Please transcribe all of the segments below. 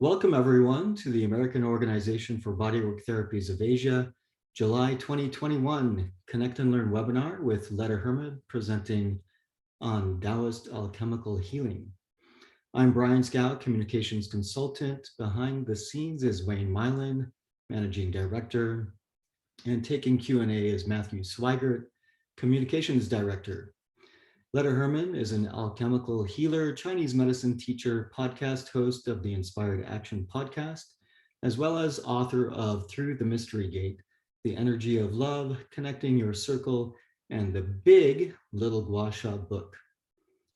Welcome everyone to the American Organization for Bodywork Therapies of Asia, July 2021 Connect and Learn webinar with Leta Herman presenting on Taoist alchemical healing. I'm Brian Scow, communications consultant. Behind the scenes is Wayne Mylan, managing director, and taking Q&A is Matthew Swigert, communications director. Leta Herman is an alchemical healer, Chinese medicine teacher, podcast host of the Inspired Action podcast, as well as author of Through the Mystery Gate, The Energy of Love, Connecting Your Circle, and the Big Little Gua Sha book.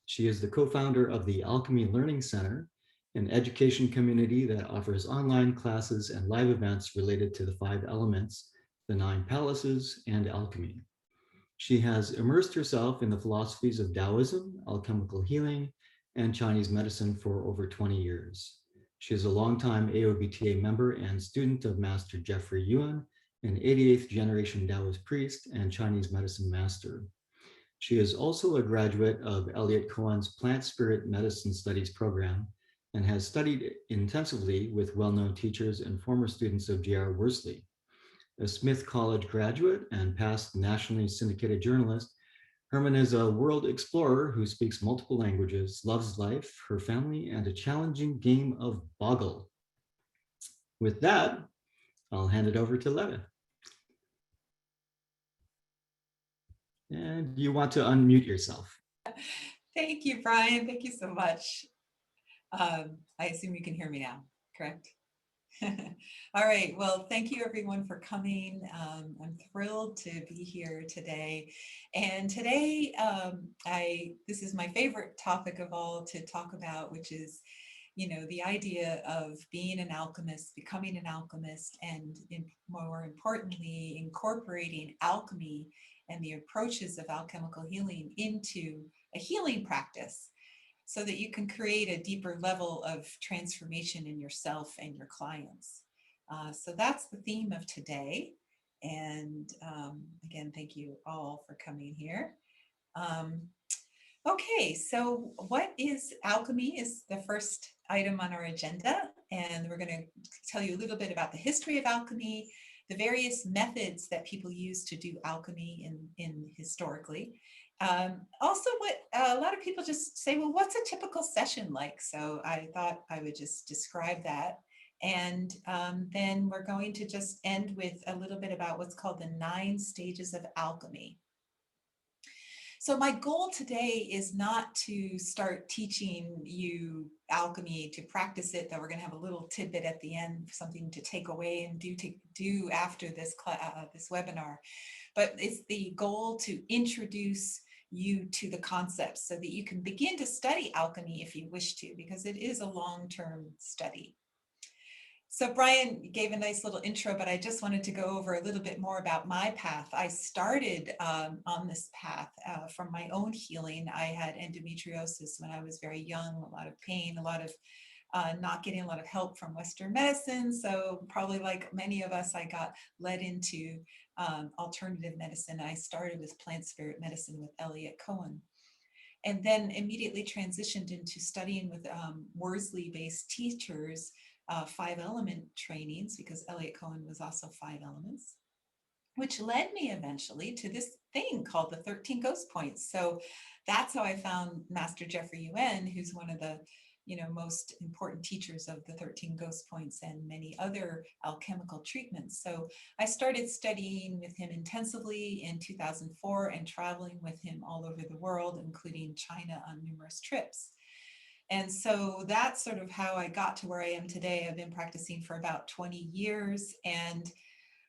She is the co-founder of the Alchemy Learning Center, an education community that offers online classes and live events related to the 5 elements, the 9 palaces, and alchemy. She has immersed herself in the philosophies of Taoism, alchemical healing, and Chinese medicine for over 20 years. She is a longtime AOBTA member and student of Master Jeffrey Yuan, an 88th generation Taoist priest and Chinese medicine master. She is also a graduate of Eliot Cohen's Plant Spirit Medicine Studies program and has studied intensively with well-known teachers and former students of J.R. Worsley. A Smith College graduate and past nationally syndicated journalist, Herman is a world explorer who speaks multiple languages, loves life, her family, and a challenging game of Boggle. With that, I'll hand it over to Leta. And you want to unmute yourself. Thank you, Brian. Thank you so much. I assume you can hear me now, correct? All right. Well, thank you everyone for coming. I'm thrilled to be here today. And today, this is my favorite topic of all to talk about, which is, the idea of being an alchemist, becoming an alchemist, and more importantly, incorporating alchemy and the approaches of alchemical healing into a healing practice, so that you can create a deeper level of transformation in yourself and your clients. So that's the theme of today. And again, thank you all for coming here. Okay, so what is alchemy is the first item on our agenda. And we're going to tell you a little bit about the history of alchemy, the various methods that people use to do alchemy in historically. Also, what a lot of people just say, well, what's a typical session like? So I thought I would just describe that. And then we're going to just end with a little bit about what's called the 9 stages of alchemy. So my goal today is not to start teaching you alchemy to practice it, that we're going to have a little tidbit at the end, something to take away and do after this webinar. But it's the goal to introduce you to the concepts so that you can begin to study alchemy if you wish to, because it is a long-term study. So Brian gave a nice little intro, but I just wanted to go over a little bit more about my path. I started on this path from my own healing. I had endometriosis when I was very young, a lot of pain, a lot of not getting a lot of help from Western medicine. So probably like many of us, I got led into alternative medicine. I started with plant spirit medicine with Eliot Cohen, and then immediately transitioned into studying with Worsley-based teachers, 5-element trainings, because Eliot Cohen was also 5 elements, which led me eventually to this thing called the 13 ghost points. So that's how I found Master Jeffrey Yuan, who's one of the most important teachers of the 13 ghost points and many other alchemical treatments. So I started studying with him intensively in 2004 and traveling with him all over the world, including China, on numerous trips. And so that's sort of how I got to where I am today. I've been practicing for about 20 years. And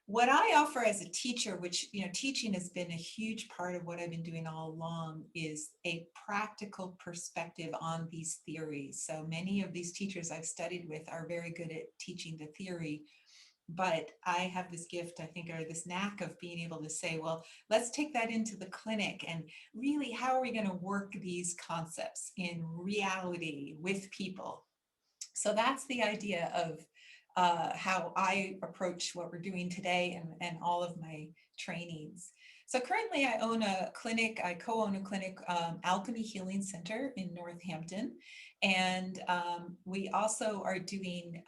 what I offer as a teacher, which, teaching has been a huge part of what I've been doing all along, is a practical perspective on these theories. So many of these teachers I've studied with are very good at teaching the theory, but I have this gift, I think, or this knack of being able to say, well, let's take that into the clinic and really, how are we going to work these concepts in reality with people? So that's the idea of how I approach what we're doing today and all of my trainings. So currently I own a clinic, I co-own a clinic, Alchemy Healing Center in Northampton. And we also are doing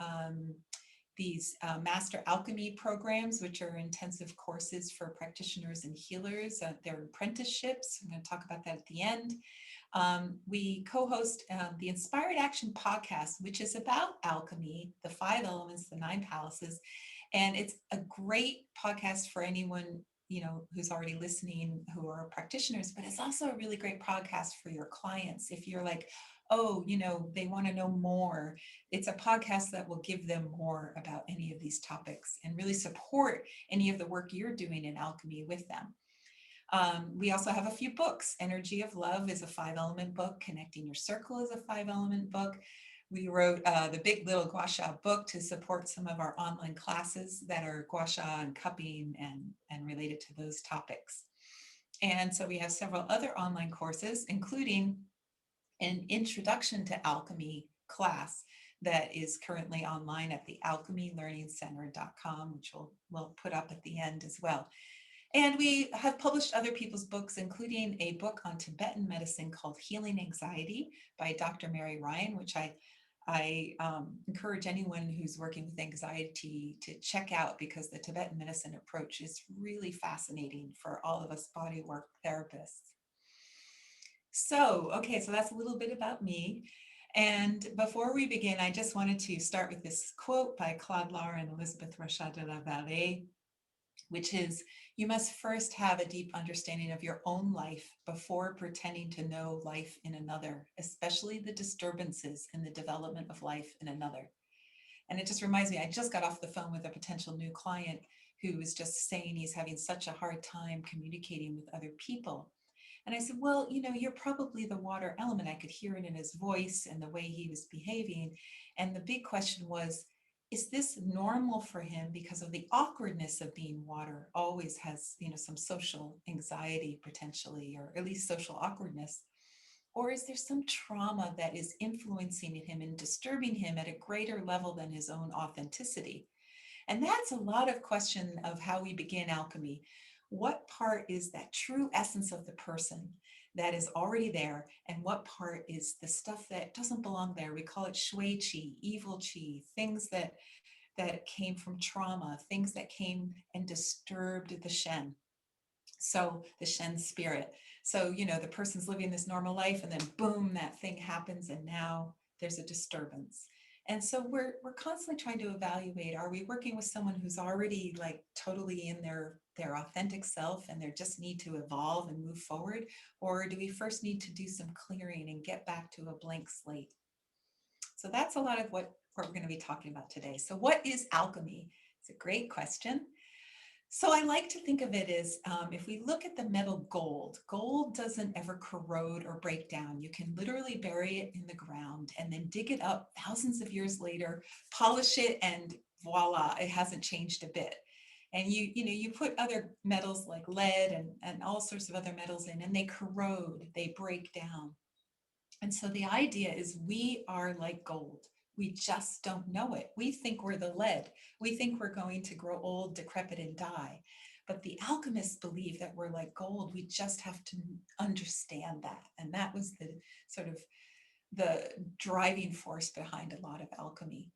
these master alchemy programs, which are intensive courses for practitioners and healers. They're apprenticeships. I'm going to talk about that at the end. We co-host the Inspired Action podcast, which is about alchemy, the 5 elements, the 9 palaces. And it's a great podcast for anyone, who's already listening, who are practitioners, but it's also a really great podcast for your clients. If you're like, oh, they want to know more, it's a podcast that will give them more about any of these topics and really support any of the work you're doing in alchemy with them. We also have a few books. Energy of Love is a 5-element book. Connecting Your Circle is a 5-element book. We wrote the Big Little Gua Sha book to support some of our online classes that are gua sha and cupping and related to those topics. And so we have several other online courses, including an Introduction to Alchemy class that is currently online at the alchemylearningcenter.com, which we'll put up at the end as well. And we have published other people's books, including a book on Tibetan medicine called Healing Anxiety by Dr. Mary Ryan, which I encourage anyone who's working with anxiety to check out, because the Tibetan medicine approach is really fascinating for all of us bodywork therapists. So, okay, so that's a little bit about me. And before we begin, I just wanted to start with this quote by Claude Laure and Elizabeth Rochat de la Vallée, which is, you must first have a deep understanding of your own life before pretending to know life in another, especially the disturbances in the development of life in another. And it just reminds me, I just got off the phone with a potential new client who was just saying he's having such a hard time communicating with other people. And I said, well, you're probably the water element. I could hear it in his voice and the way he was behaving. And the big question was, is this normal for him because of the awkwardness of being water? Always has, some social anxiety potentially, or at least social awkwardness. Or is there some trauma that is influencing him and disturbing him at a greater level than his own authenticity? And that's a lot of question of how we begin alchemy. What part is that true essence of the person that is already there, and what part is the stuff that doesn't belong there? We call it shui qi, evil qi, things that came from trauma, things that came and disturbed the Shen. So the Shen spirit. So, the person's living this normal life, and then boom, that thing happens, and now there's a disturbance. And so we're constantly trying to evaluate, are we working with someone who's already like totally in their authentic self and they just need to evolve and move forward? Or do we first need to do some clearing and get back to a blank slate? So that's a lot of what we're going to be talking about today. So what is alchemy? It's a great question. So I like to think of it as, if we look at the metal gold, gold doesn't ever corrode or break down. You can literally bury it in the ground and then dig it up thousands of years later, polish it, and voila, it hasn't changed a bit. And you put other metals like lead and all sorts of other metals in, and they corrode, they break down. And so the idea is we are like gold. We just don't know it. We think we're the lead. We think we're going to grow old, decrepit, and die. But the alchemists believe that we're like gold. We just have to understand that. And that was the sort of the driving force behind a lot of alchemy.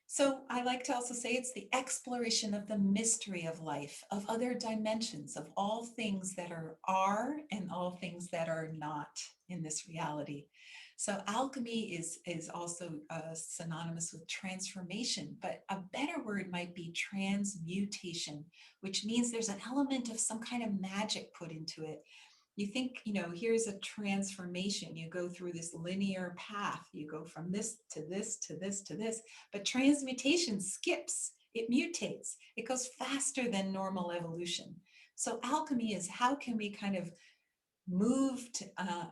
So I like to also say it's the exploration of the mystery of life, of other dimensions, of all things that are and all things that are not in this reality. So alchemy is also synonymous with transformation, but a better word might be transmutation, which means there's an element of some kind of magic put into it. You think, here's a transformation. You go through this linear path. You go from this to this to this to this, but transmutation skips, it mutates, it goes faster than normal evolution. So alchemy is, how can we kind of move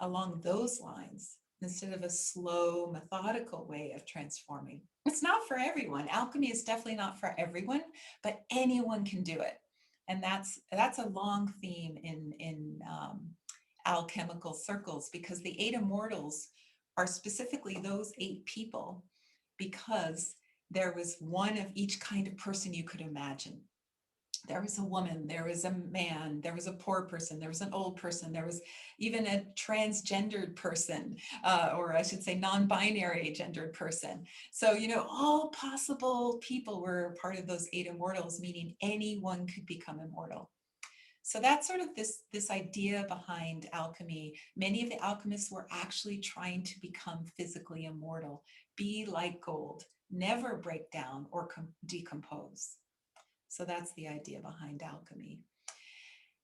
along those lines instead of a slow, methodical way of transforming? It's not for everyone. Alchemy is definitely not for everyone, but anyone can do it. And that's a long theme in alchemical circles, because the 8 immortals are specifically those 8 people, because there was one of each kind of person you could imagine. There was a woman, there was a man, there was a poor person, there was an old person, there was even a transgendered person, or I should say non-binary gendered person. So, you know, all possible people were part of those 8 immortals, meaning anyone could become immortal. So that's sort of this idea behind alchemy. Many of the alchemists were actually trying to become physically immortal, be like gold, never break down or decompose. So that's the idea behind alchemy.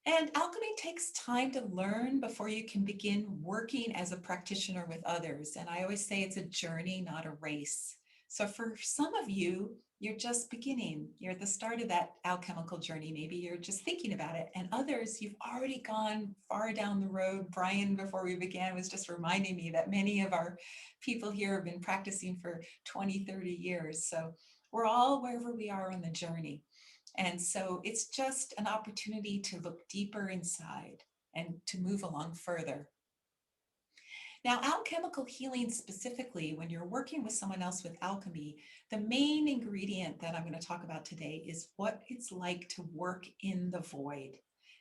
And alchemy takes time to learn before you can begin working as a practitioner with others. And I always say it's a journey, not a race. So for some of you, you're just beginning. You're at the start of that alchemical journey. Maybe you're just thinking about it. And others, you've already gone far down the road. Brian, before we began, was just reminding me that many of our people here have been practicing for 20, 30 years. So we're all wherever we are on the journey. And so it's just an opportunity to look deeper inside and to move along further. Now, alchemical healing specifically, when you're working with someone else with alchemy, the main ingredient that I'm going to talk about today is what it's like to work in the void.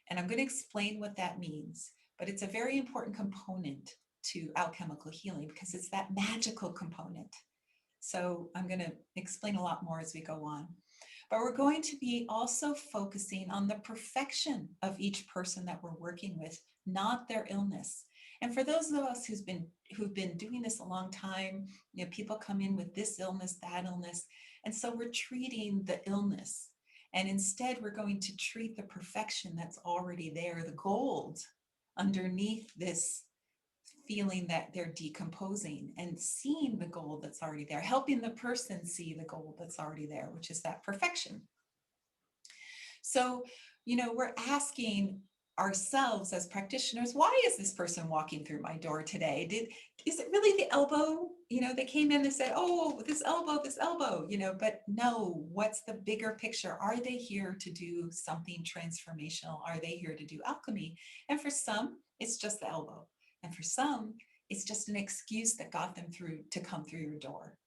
And I'm going to explain what that means, but it's a very important component to alchemical healing because it's that magical component. So I'm going to explain a lot more as we go on. But we're going to be also focusing on the perfection of each person that we're working with, not their illness. And for those of us who've been doing this a long time, you know, people come in with this illness, that illness, and so we're treating the illness. And instead, we're going to treat the perfection that's already there, the gold underneath this feeling that they're decomposing, and seeing the gold that's already there, helping the person see the gold that's already there, which is that perfection. So, you know, we're asking ourselves as practitioners, why is this person walking through my door today? Is it really the elbow? You know, they came in and said, oh, this elbow, you know, but no, what's the bigger picture? Are they here to do something transformational? Are they here to do alchemy? And for some, it's just the elbow. And for some, it's just an excuse that got them through to come through your door.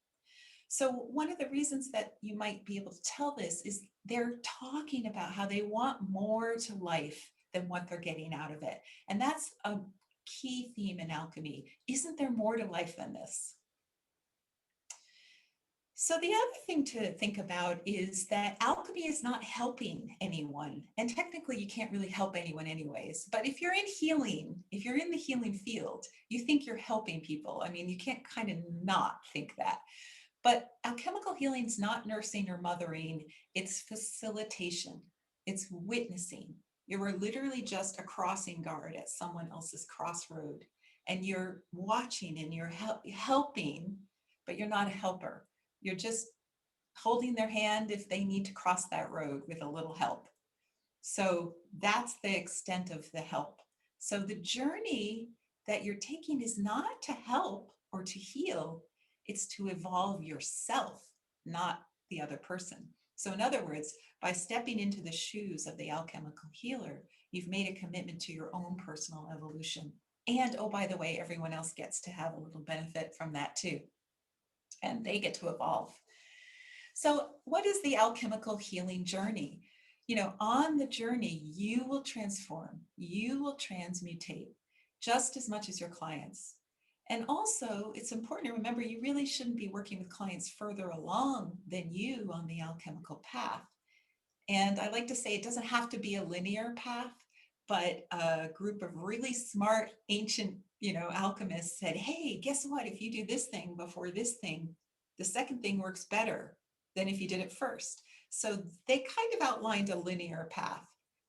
So one of the reasons that you might be able to tell this is they're talking about how they want more to life than what they're getting out of it. And that's a key theme in alchemy. Isn't there more to life than this? So the other thing to think about is that alchemy is not helping anyone. And technically you can't really help anyone anyways. But if you're in healing, if you're in the healing field, you think you're helping people. I mean, you can't kind of not think that. But alchemical healing is not nursing or mothering, it's facilitation, it's witnessing. You are literally just a crossing guard at someone else's crossroad, and you're watching and you're helping, but you're not a helper. You're just holding their hand if they need to cross that road with a little help. So that's the extent of the help. So the journey that you're taking is not to help or to heal, it's to evolve yourself, not the other person. So in other words, by stepping into the shoes of the alchemical healer, you've made a commitment to your own personal evolution. And oh, by the way, everyone else gets to have a little benefit from that too. And they get to evolve. So what is the alchemical healing journey? You know, on the journey, you will transform, you will transmutate just as much as your clients. And also, it's important to remember you really shouldn't be working with clients further along than you on the alchemical path. And I like to say it doesn't have to be a linear path, but a group of really smart ancient, you know, alchemists said, hey, guess what? If you do this thing before this thing, the second thing works better than if you did it first. So they kind of outlined a linear path.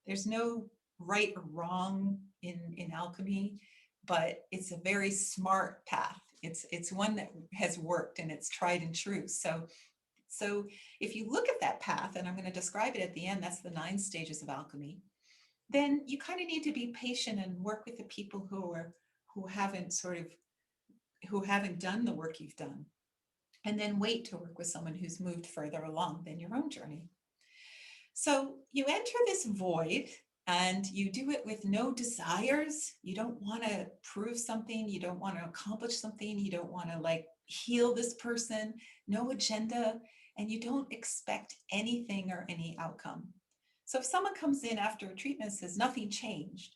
There's no right or wrong in alchemy, but it's a very smart path. It's one that has worked and it's tried and true. So if you look at that path, and I'm going to describe it at the end, that's the 9 stages of alchemy, then you kind of need to be patient and work with the people who haven't done the work you've done, and then wait to work with someone who's moved further along than your own journey. So you enter this void and you do it with no desires. You don't want to prove something. You don't want to accomplish something. You don't want to like heal this person, no agenda, and you don't expect anything or any outcome. So if someone comes in after a treatment and says nothing changed,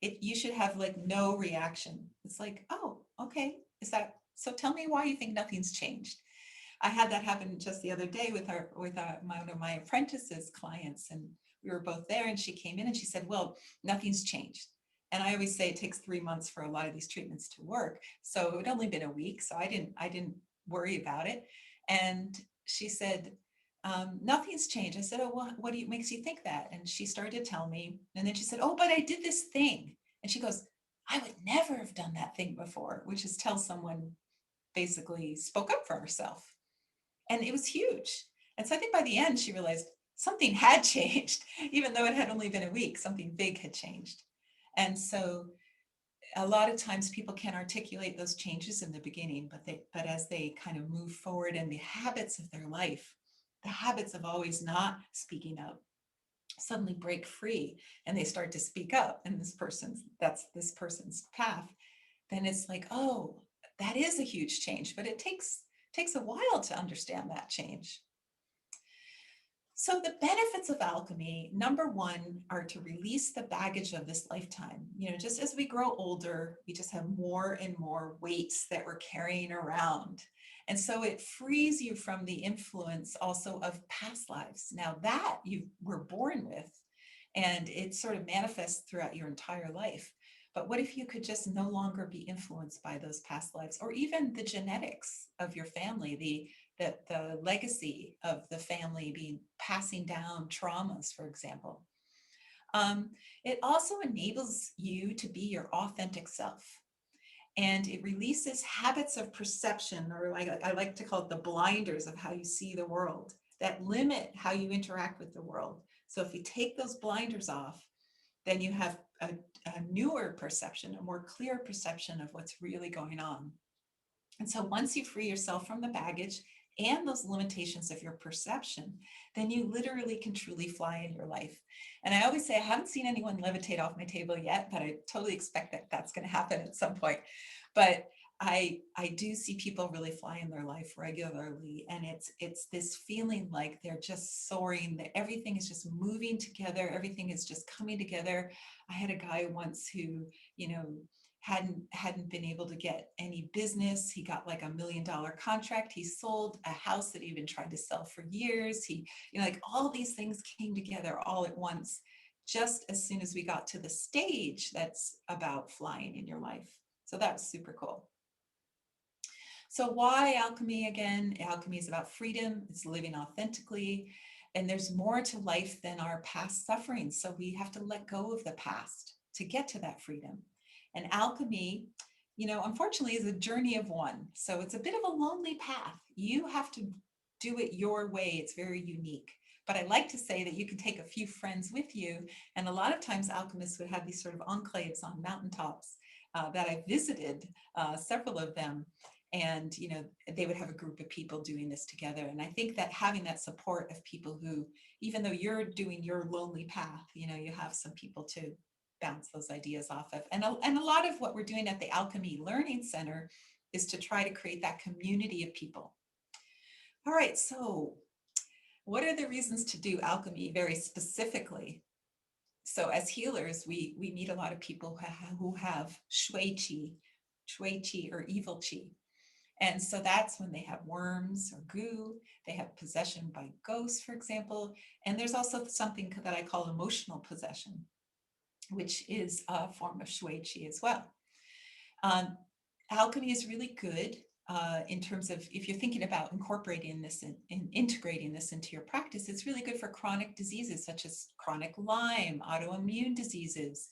you should have like no reaction. It's like, oh, okay, is that so? Tell me why you think nothing's changed. I had that happen just the other day with one of my apprentices clients, and we were both there, and she came in and she said, well, nothing's changed. And I always say it takes 3 months for a lot of these treatments to work. So it had only been a week, so I didn't worry about it. And she said, nothing's changed. I said, oh, well, what makes you think that? And she started to tell me, and then she said, oh, but I did this thing. And she goes, I would never have done that thing before, which is tell someone basically spoke up for herself. And it was huge. And so I think by the end, she realized something had changed, even though it had only been a week, something big had changed. And so a lot of times people can't articulate those changes in the beginning, but as they kind of move forward in the habits of their life, the habits of always not speaking up, suddenly break free and they start to speak up, and that's this person's path, then it's like, oh, that is a huge change, but it takes a while to understand that change. So the benefits of alchemy, number one, are to release the baggage of this lifetime. Just as we grow older, we just have more and more weights that we're carrying around. And so it frees you from the influence also of past lives. Now that you were born with, and it sort of manifests throughout your entire life. But what if you could just no longer be influenced by those past lives, or even the genetics of your family, the legacy of the family being passing down traumas, for example. It also enables you to be your authentic self. And it releases habits of perception, or I like to call it the blinders of how you see the world, that limit how you interact with the world. So if you take those blinders off, then you have a newer perception, a more clear perception of what's really going on. And so once you free yourself from the baggage and those limitations of your perception, then you literally can truly fly in your life. And I always say, I haven't seen anyone levitate off my table yet, but I totally expect that that's going to happen at some point. But I do see people really fly in their life regularly. And it's this feeling like they're just soaring, that everything is just moving together. Everything is just coming together. I had a guy once who, hadn't been able to get any business. He got like $1 million contract. He sold a house that he'd been trying to sell for years. He, like all these things came together all at once, just as soon as we got to the stage that's about flying in your life. So that was super cool. So why alchemy again? Alchemy is about freedom. It's living authentically. And there's more to life than our past sufferings. So we have to let go of the past to get to that freedom. And alchemy, unfortunately, is a journey of one. So it's a bit of a lonely path. You have to do it your way. It's very unique. But I like to say that you can take a few friends with you. And a lot of times alchemists would have these sort of enclaves on mountaintops that I visited, several of them. And, they would have a group of people doing this together. And I think that having that support of people who, even though you're doing your lonely path, you have some people to bounce those ideas off of. And a lot of what we're doing at the Alchemy Learning Center is to try to create that community of people. All right, so what are the reasons to do alchemy very specifically? So as healers, we meet a lot of people who have shui qi or evil qi. And so that's when they have worms or goo, they have possession by ghosts, for example. And there's also something that I call emotional possession, which is a form of shui qi as well. Alchemy is really good in terms of, if you're thinking about incorporating this and integrating this into your practice, it's really good for chronic diseases such as chronic Lyme, autoimmune diseases.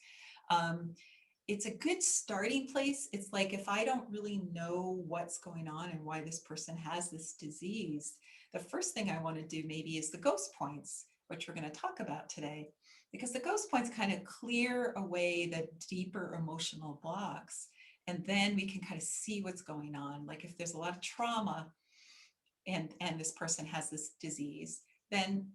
It's a good starting place. It's like, if I don't really know what's going on and why this person has this disease, the first thing I want to do maybe is the ghost points, which we're going to talk about today, because the ghost points kind of clear away the deeper emotional blocks. And then we can kind of see what's going on. Like if there's a lot of trauma and this person has this disease, then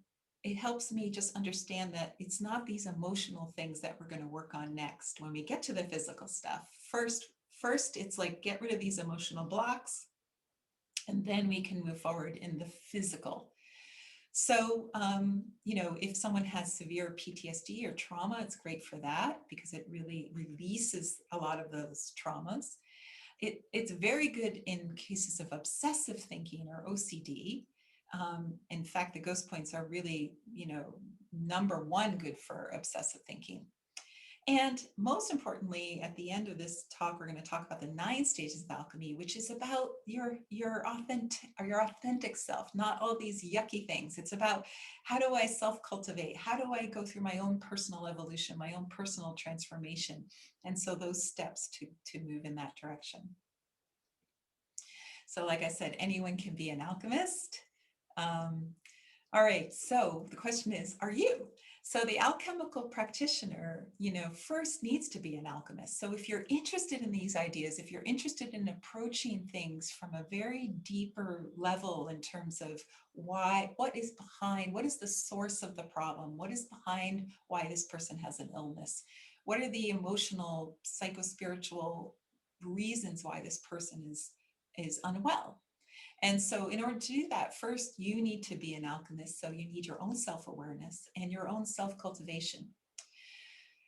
it helps me just understand that it's not these emotional things that we're going to work on next when we get to the physical stuff. First, it's like, get rid of these emotional blocks, and then we can move forward in the physical. So, if someone has severe PTSD or trauma, it's great for that because it really releases a lot of those traumas. It's very good in cases of obsessive thinking or OCD. In fact, the ghost points are really, number one good for obsessive thinking. And most importantly, at the end of this talk, we're going to talk about the 9 stages of alchemy, which is about your authentic self, not all these yucky things. It's about how do I self-cultivate? How do I go through my own personal evolution, my own personal transformation? And so those steps to move in that direction. So like I said, anyone can be an alchemist. All right, so the question is, are you? So the alchemical practitioner, first needs to be an alchemist. So if you're interested in these ideas, if you're interested in approaching things from a very deeper level in terms of what is the source of the problem? What is behind why this person has an illness? What are the emotional, psychospiritual reasons why this person is unwell? And so in order to do that, first, you need to be an alchemist. So you need your own self-awareness and your own self-cultivation.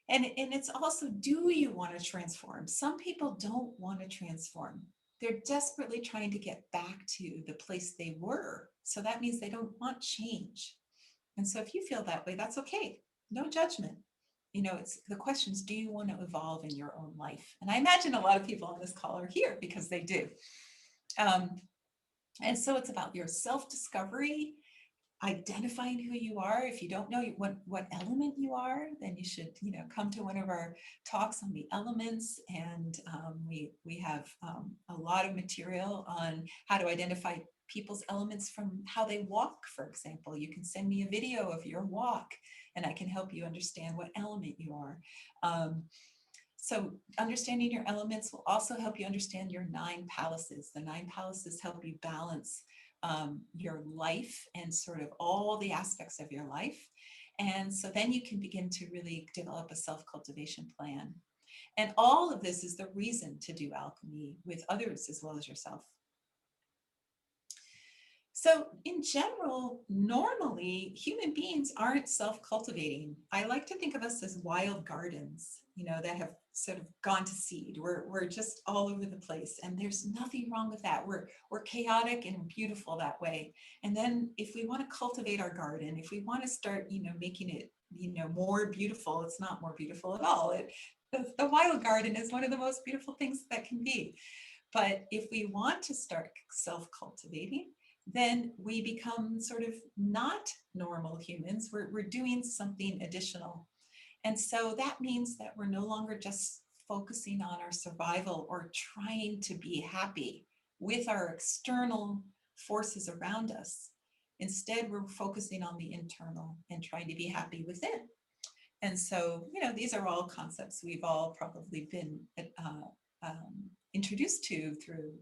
And it's also, do you want to transform? Some people don't want to transform. They're desperately trying to get back to the place they were. So that means they don't want change. And so if you feel that way, that's okay. No judgment. The question is, do you want to evolve in your own life? And I imagine a lot of people on this call are here because they do. And so it's about your self-discovery, identifying who you are. If you don't know what element you are, then you should, come to one of our talks on the elements. And we have a lot of material on how to identify people's elements from how they walk, for example. You can send me a video of your walk and I can help you understand what element you are. So understanding your elements will also help you understand your 9 palaces. The 9 palaces help you balance your life and sort of all the aspects of your life. And so then you can begin to really develop a self-cultivation plan. And all of this is the reason to do alchemy with others as well as yourself. So in general, normally human beings aren't self-cultivating. I like to think of us as wild gardens, that have sort of gone to seed. We're just all over the place, and there's nothing wrong with that. We're chaotic and beautiful that way. And then if we want to cultivate our garden, if we want to start, making it, more beautiful, it's not more beautiful at all. The wild garden is one of the most beautiful things that can be. But if we want to start self-cultivating, then we become sort of not normal humans. We're doing something additional. And so that means that we're no longer just focusing on our survival or trying to be happy with our external forces around us. Instead, we're focusing on the internal and trying to be happy within. And so, these are all concepts we've all probably been introduced to through,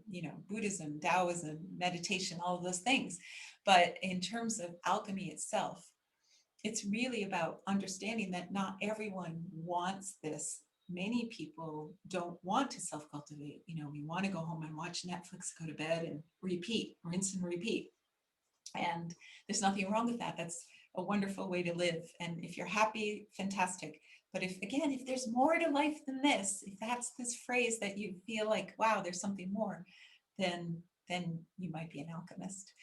Buddhism, Taoism, meditation, all of those things. But in terms of alchemy itself, it's really about understanding that not everyone wants this. Many people don't want to self-cultivate. We want to go home and watch Netflix, go to bed and repeat, rinse and repeat. And there's nothing wrong with that. That's a wonderful way to live. And if you're happy, fantastic. But if there's more to life than this, if that's this phrase that you feel like, wow, there's something more, then you might be an alchemist.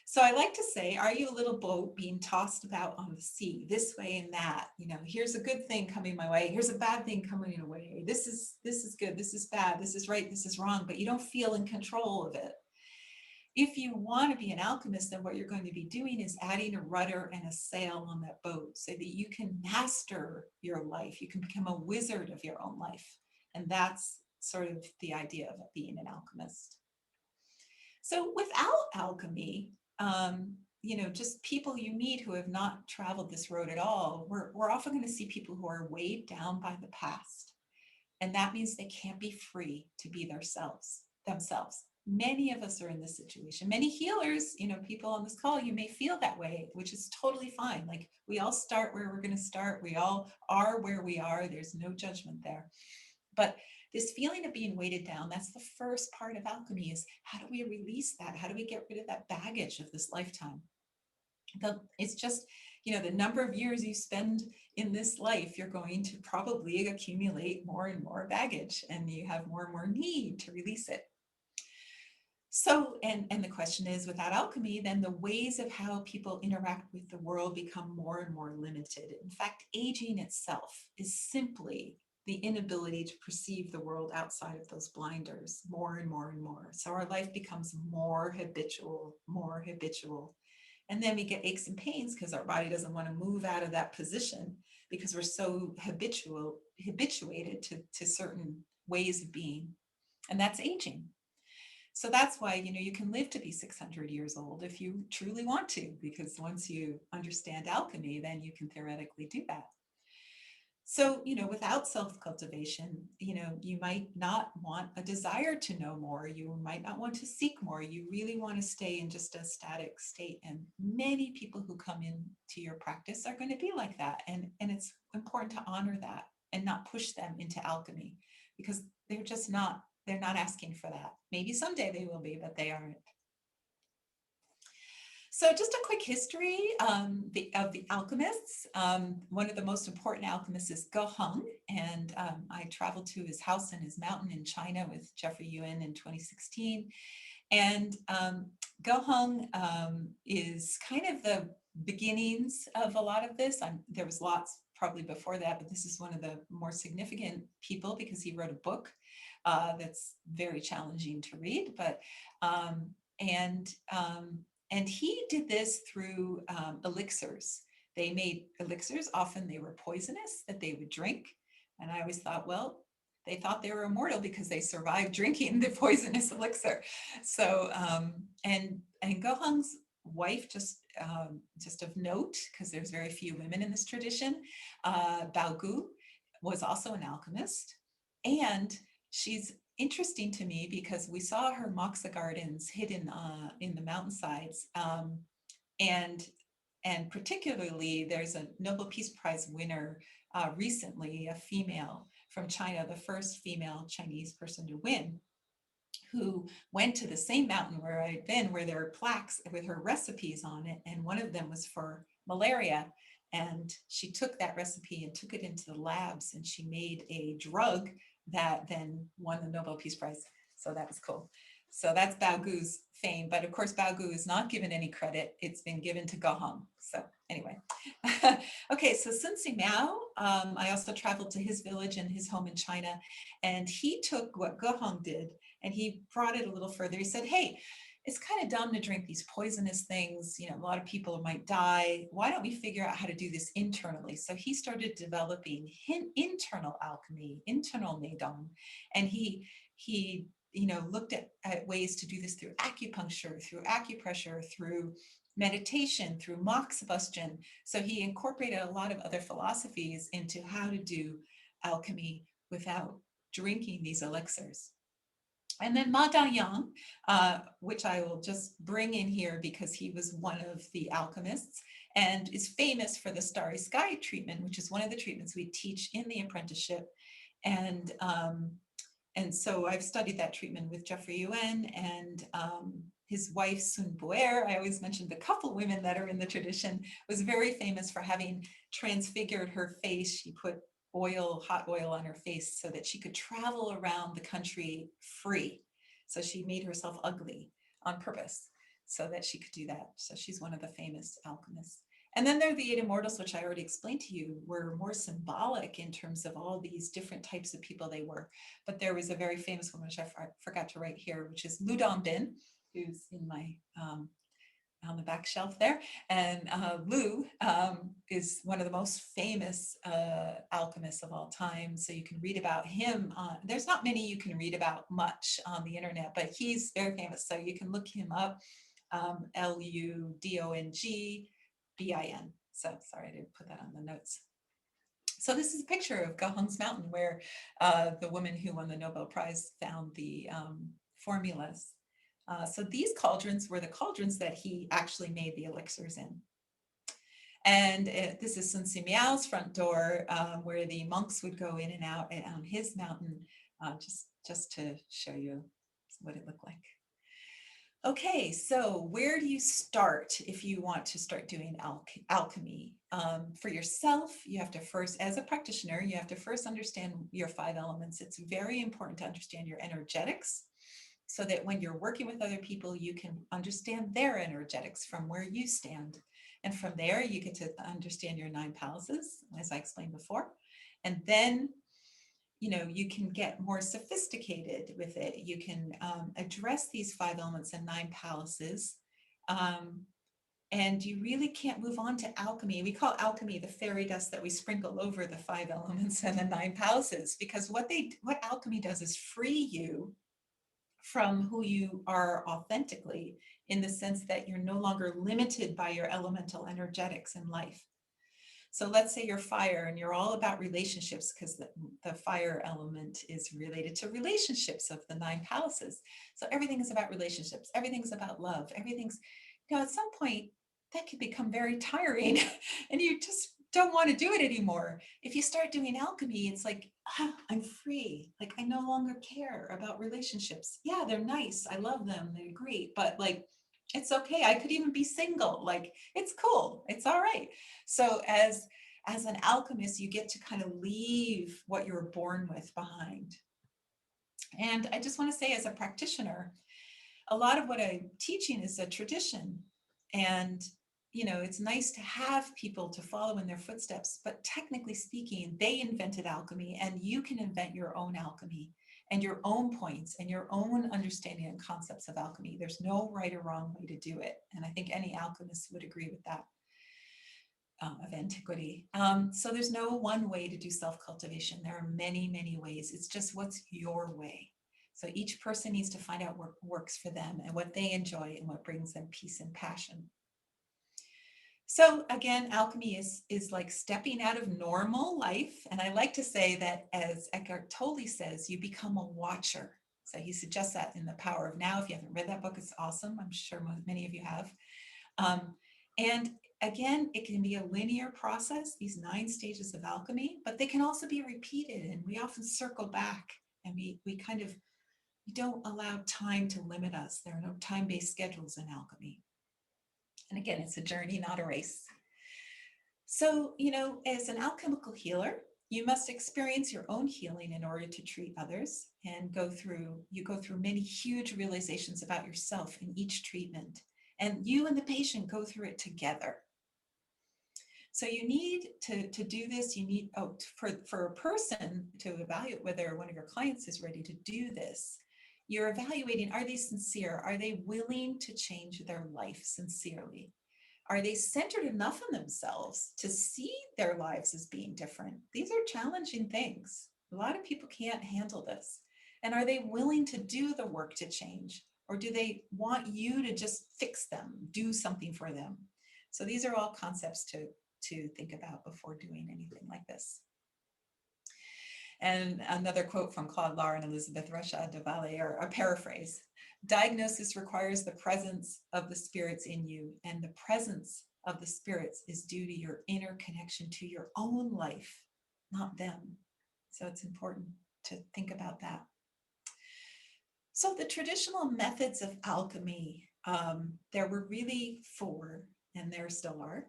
So I like to say, are you a little boat being tossed about on the sea, this way and that? Here's a good thing coming my way. Here's a bad thing coming away. This is good. This is bad. This is right. This is wrong. But you don't feel in control of it. If you want to be an alchemist, then what you're going to be doing is adding a rudder and a sail on that boat so that you can master your life. You can become a wizard of your own life. And that's sort of the idea of being an alchemist. So without alchemy, just people you meet who have not traveled this road at all, we're often going to see people who are weighed down by the past. And that means they can't be free to be themselves. Many of us are in this situation. Many healers, people on this call, you may feel that way, which is totally fine. Like, we all start where we're going to start. We all are where we are. There's no judgment there. But this feeling of being weighted down, that's the first part of alchemy, is how do we release that? How do we get rid of that baggage of this lifetime? It's just, the number of years you spend in this life, you're going to probably accumulate more and more baggage, and you have more and more need to release it. So, and the question is, without alchemy, then the ways of how people interact with the world become more and more limited. In fact, aging itself is simply the inability to perceive the world outside of those blinders more and more and more. So our life becomes more habitual. And then we get aches and pains because our body doesn't want to move out of that position because we're so habituated to certain ways of being. And that's aging. So that's why, you can live to be 600 years old if you truly want to, because once you understand alchemy, then you can theoretically do that. So, without self-cultivation, you might not want a desire to know more. You might not want to seek more. You really want to stay in just a static state. And many people who come into your practice are going to be like that. And it's important to honor that and not push them into alchemy, because they're not asking for that. Maybe someday they will be, but they aren't. So just a quick history of the alchemists. One of the most important alchemists is Ge Hong, and I traveled to his house and his mountain in China with Jeffrey Yuen in 2016. And Ge Hong is kind of the beginnings of a lot of this. There was lots probably before that, but this is one of the more significant people because he wrote a book that's very challenging to read, but and he did this through elixirs. They made elixirs. Often they were poisonous that they would drink. And I always thought, well, they thought they were immortal because they survived drinking the poisonous elixir. So, and Ge Hong's wife, just of note, because there's very few women in this tradition, Bao Gu, was also an alchemist. And she's interesting to me because we saw her moxa gardens hidden in the mountainsides, and particularly there's a Nobel Peace Prize winner recently, a female from China, the first female Chinese person to win, who went to the same mountain where I'd been, where there are plaques with her recipes on it, and one of them was for malaria. And she took that recipe and took it into the labs, and she made a drug that then won the Nobel Peace Prize. So that was cool. So that's Bao Gu's fame. But of course, Bao Gu is not given any credit. It's been given to Ge Hong. So anyway. Okay, so Sun Si Miao, I also traveled to his village and his home in China. And he took what Ge Hong did and he brought it a little further. He said, hey, it's kind of dumb to drink these poisonous things. A lot of people might die. Why don't we figure out how to do this internally? So he started developing internal alchemy, internal Neidong. And he looked at ways to do this through acupuncture, through acupressure, through meditation, through moxibustion. So he incorporated a lot of other philosophies into how to do alchemy without drinking these elixirs. And then Ma Danyang, which I will just bring in here because he was one of the alchemists and is famous for the starry sky treatment, which is one of the treatments we teach in the apprenticeship. And so I've studied that treatment with Jeffrey Yuen and his wife, Sun Bu'er. I always mention the couple women that are in the tradition, was very famous for having transfigured her face. She put hot oil on her face so that she could travel around the country free. So she made herself ugly on purpose so that she could do that. So she's one of the famous alchemists. And then there are the 8 immortals, which I already explained to you, were more symbolic in terms of all these different types of people they were. But there was a very famous one, which I forgot to write here, which is Lu Dongbin, who's in my on the back shelf there. And Lu is one of the most famous alchemists of all time. So you can read about him. There's not many you can read about much on the internet, but he's very famous. So you can look him up, LUDONGBIN. So sorry, I didn't put that on the notes. So this is a picture of Ge Hong's mountain where the woman who won the Nobel Prize found the formulas. So these cauldrons were the cauldrons that he actually made the elixirs in. And this is Sun Si Miao's front door, where the monks would go in and out on his mountain, just to show you what it looked like. Okay, so where do you start if you want to start doing alchemy? For yourself, you have to first, as a practitioner, you have to first understand your 5 elements. It's very important to understand your energetics so that when you're working with other people, you can understand their energetics from where you stand. And from there, you get to understand your 9 palaces, as I explained before. And then you can get more sophisticated with it. You can address these 5 elements and 9 palaces. And you really can't move on to alchemy. We call alchemy the fairy dust that we sprinkle over the 5 elements and the 9 palaces, because what alchemy does is free you from who you are authentically, in the sense that you're no longer limited by your elemental energetics in life. So let's say you're fire and you're all about relationships, because the fire element is related to relationships of the 9 palaces. So everything is about relationships. Everything's about love. Everything's, at some point that could become very tiring and you just don't want to do it anymore. If you start doing alchemy, it's like, I'm free. Like, I no longer care about relationships. Yeah, they're nice. I love them. They're great. But like, it's okay. I could even be single. Like, it's cool. It's all right. So as an alchemist, you get to kind of leave what you were born with behind. And I just want to say, as a practitioner, a lot of what I'm teaching is a tradition. And it's nice to have people to follow in their footsteps, but technically speaking, they invented alchemy, and you can invent your own alchemy and your own points and your own understanding and concepts of alchemy. There's no right or wrong way to do it. And I think any alchemist would agree with that. Of antiquity. So there's no one way to do self-cultivation. There are many, many ways. It's just what's your way. So each person needs to find out what works for them and what they enjoy and what brings them peace and passion. So again, alchemy is like stepping out of normal life. And I like to say that, as Eckhart Tolle says, you become a watcher. So he suggests that in The Power of Now. If you haven't read that book, it's awesome. I'm sure many of you have. And again, it can be a linear process, these 9 stages of alchemy, but they can also be repeated. And we often circle back, and we don't allow time to limit us. There are no time-based schedules in alchemy. And again, it's a journey, not a race. So, as an alchemical healer, you must experience your own healing in order to treat others, and you go through many huge realizations about yourself in each treatment. And you and the patient go through it together. So you need to do this. You need, for a person to evaluate whether one of your clients is ready to do this, you're evaluating, are they sincere? Are they willing to change their life sincerely? Are they centered enough in themselves to see their lives as being different? These are challenging things. A lot of people can't handle this. And are they willing to do the work to change? Or do they want you to just fix them, do something for them? So these are all concepts to think about before doing anything like this. And another quote from Claude Lahr and Elizabeth Ruscha de Valle, or a paraphrase: diagnosis requires the presence of the spirits in you, and the presence of the spirits is due to your inner connection to your own life, not them. So it's important to think about that. So the traditional methods of alchemy, there were really 4, and there still are.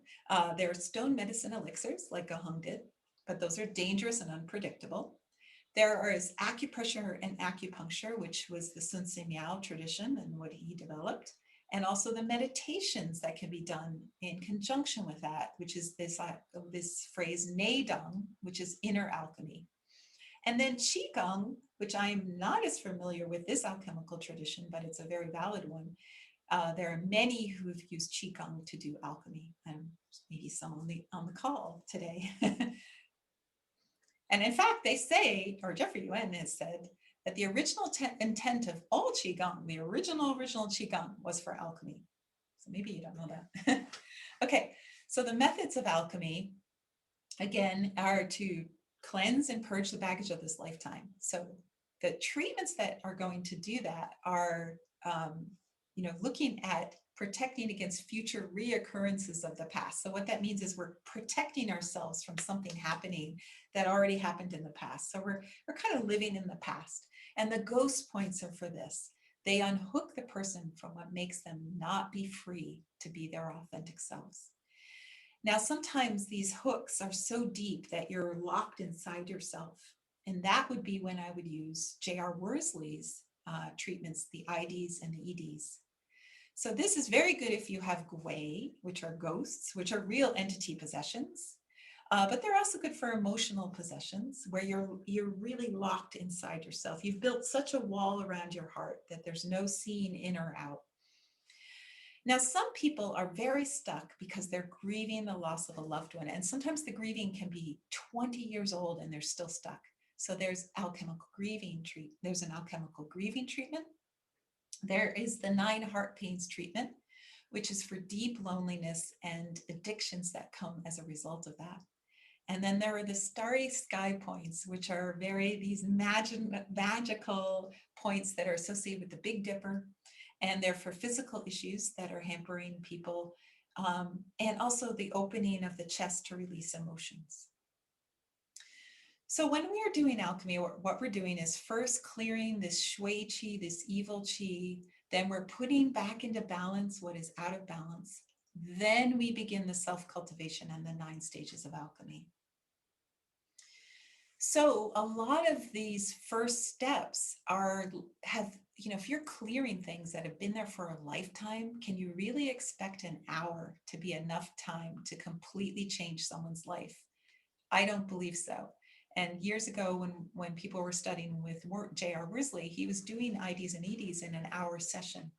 There are stone medicine elixirs, like Gahung did, but those are dangerous and unpredictable. There is acupressure and acupuncture, which was the Sun Si Miao tradition and what he developed, and also the meditations that can be done in conjunction with that, which is this phrase Neidong, which is inner alchemy. And then Qigong, which I am not as familiar with this alchemical tradition, but it's a very valid one. There are many who've used Qigong to do alchemy, and maybe some on the call today. And in fact, they say, or Jeffrey Yuen has said, that the original intent of all Qigong, the original Qigong, was for alchemy. So maybe you don't know that. Okay, so the methods of alchemy, again, are to cleanse and purge the baggage of this lifetime. So the treatments that are going to do that are, looking at protecting against future reoccurrences of the past. So what that means is we're protecting ourselves from something happening that already happened in the past. So we're kind of living in the past. And the ghost points are for this. They unhook the person from what makes them not be free to be their authentic selves. Now, sometimes these hooks are so deep that you're locked inside yourself. And that would be when I would use J.R. Worsley's treatments, the IDs and the EDs. So this is very good if you have gwei, which are ghosts, which are real entity possessions. But they're also good for emotional possessions where you're really locked inside yourself. You've built such a wall around your heart that there's no seeing in or out. Now, some people are very stuck because they're grieving the loss of a loved one. And sometimes the grieving can be 20 years old and they're still stuck. So there's alchemical grieving treatment. There's an alchemical grieving treatment. There is the 9 heart pains treatment, which is for deep loneliness and addictions that come as a result of that. And then there are the starry sky points, which are these magical points that are associated with the Big Dipper. And they're for physical issues that are hampering people. And also the opening of the chest to release emotions. So when we are doing alchemy, what we're doing is first clearing this shui qi, this evil qi. Then we're putting back into balance what is out of balance. Then we begin the self-cultivation and the 9 stages of alchemy. So a lot of these first steps if you're clearing things that have been there for a lifetime, can you really expect an hour to be enough time to completely change someone's life? I don't believe so. And years ago, when people were studying with J.R. Worsley, he was doing IDs and EDs in an hour session.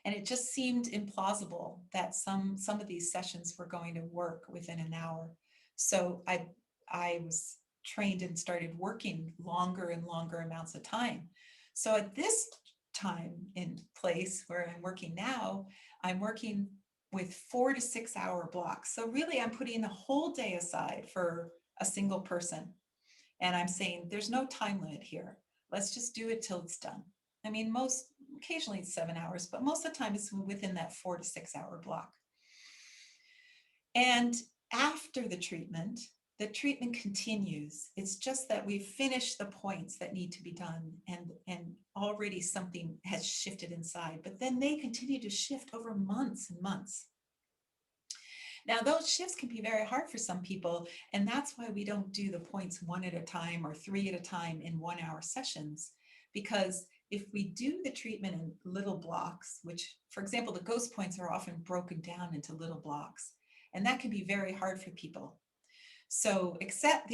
And it just seemed implausible that some of these sessions were going to work within an hour. So I was trained and started working longer and longer amounts of time. So at this time in place where I'm working now, I'm working with 4 to 6 hour blocks. So really I'm putting the whole day aside for a single person. And I'm saying, there's no time limit here. Let's just do it till it's done. I mean, occasionally it's 7 hours, but most of the time it's within that 4 to 6 hour block. And after the treatment continues. It's just that we've finished the points that need to be done and already something has shifted inside, but then they continue to shift over months and months. Now, those shifts can be very hard for some people, and that's why we don't do the points 1 at a time or 3 at a time in 1 hour sessions, because if we do the treatment in little blocks, which, for example, the ghost points are often broken down into little blocks, and that can be very hard for people. So the